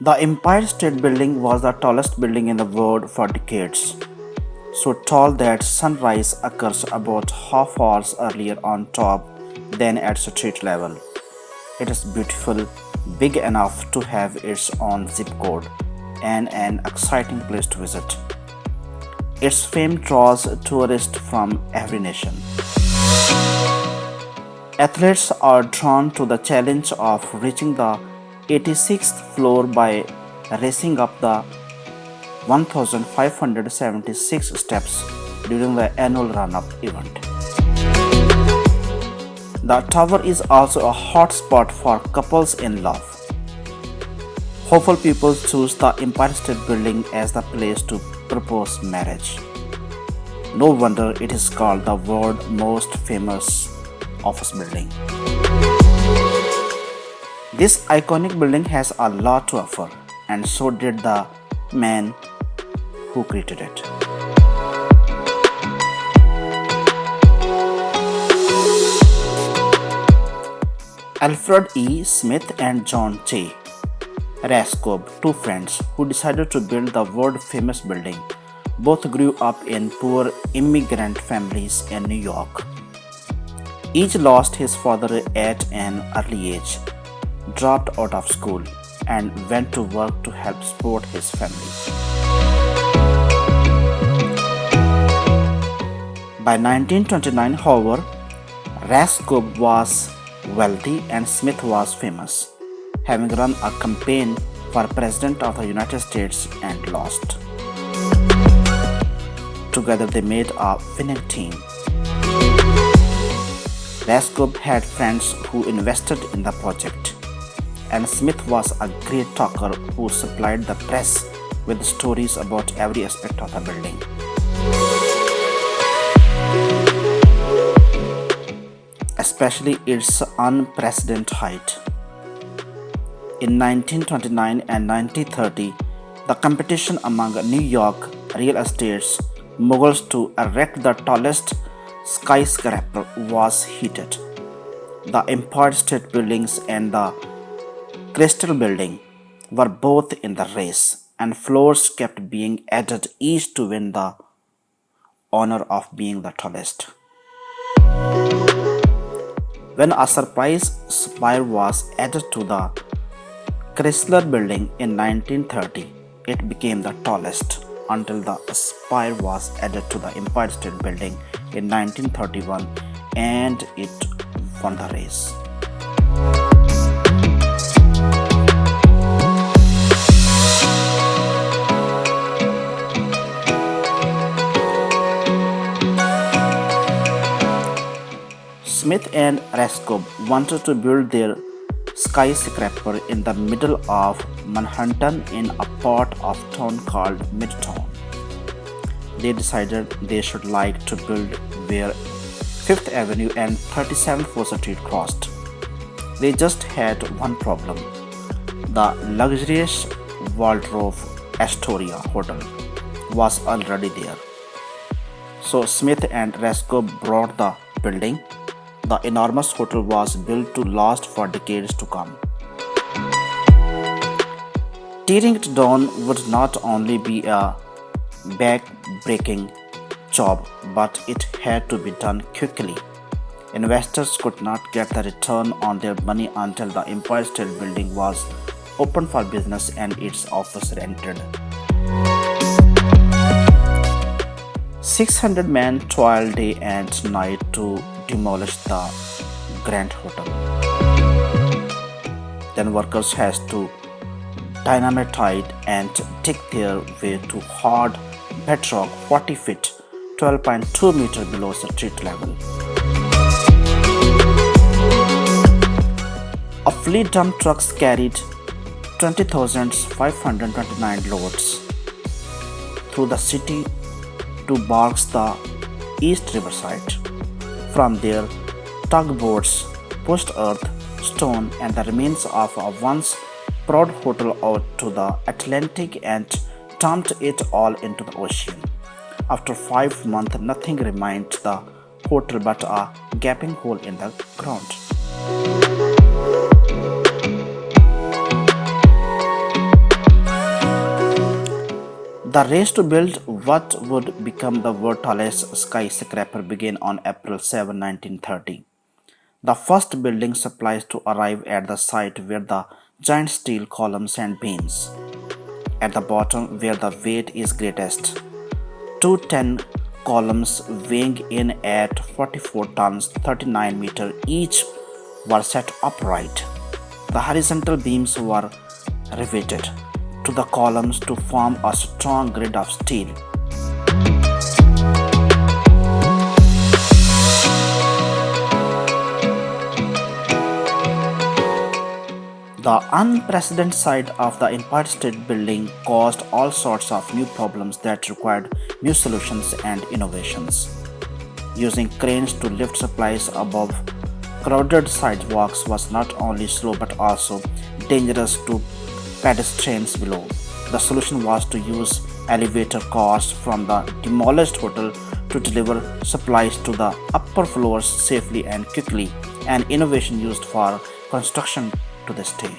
The Empire State Building was the tallest building in the world for decades, so tall that sunrise occurs about half hours earlier on top than at street level. It is beautiful, big enough to have its own zip code, and an exciting place to visit. Its fame draws tourists from every nation. Athletes are drawn to the challenge of reaching the 86th floor by racing up the 1576 steps during the annual run up event. The tower is also a hot spot for couples in love. Hopeful people choose the Empire State Building as the place to propose marriage. No wonder it is called the world's most famous office building. This iconic building has a lot to offer, and so did the man who created it. Alfred E. Smith and John J. Raskob, two friends who decided to build the world famous building, both grew up in poor immigrant families in New York. Each lost his father at an early age, dropped out of school, and went to work to help support his family. By 1929, however, Raskob was wealthy and Smith was famous, having run a campaign for President of the United States and lost. Together they made a winning team. Raskob had friends who invested in the project, and Smith was a great talker who supplied the press with stories about every aspect of the building. Especially its unprecedented height. In 1929 and 1930, the competition among New York real estate moguls to erect the tallest skyscraper was heated. The Empire State Buildings and the Crystal Building were both in the race, and floors kept being added each to win the honor of being the tallest. When a surprise spire was added to the Chrysler Building in 1930, it became the tallest until the spire was added to the Empire State Building in 1931 and it won the race. Smith and Raskob wanted to build their skyscraper in the middle of Manhattan in a part of town called Midtown. They decided they should like to build where 5th Avenue and 37th Fourth Street crossed. They just had one problem. The luxurious Waldorf Astoria Hotel was already there. So Smith and Raskob bought the building. The enormous hotel was built to last for decades to come. Tearing it down would not only be a back-breaking job, but it had to be done quickly. Investors could not get the return on their money until the Empire State Building was open for business and its office rented. 600 men toiled day and night to demolish the Grand Hotel. Then workers had to dynamite and dig their way to hard bedrock 40 feet, 12.2 meters below street level. A fleet dump trucks carried 20,529 loads through the city to barks the East Riverside. From there, tugboats pushed earth, stone, and the remains of a once proud hotel out to the Atlantic and dumped it all into the ocean. After 5 months, nothing remained the hotel but a gaping hole in the ground. The race to build what would become the world's tallest skyscraper began on April 7, 1930. The first building supplies to arrive at the site where the giant steel columns and beams. At the bottom, where the weight is greatest, two 10 columns weighing in at 44 tons 39 meters each were set upright. The horizontal beams were riveted to the columns to form a strong grid of steel. The unprecedented size of the Empire State Building caused all sorts of new problems that required new solutions and innovations. Using cranes to lift supplies above crowded sidewalks was not only slow but also dangerous to pedestrians below. The solution was to use elevator cars from the demolished hotel to deliver supplies to the upper floors safely and quickly, an innovation used for construction to this day.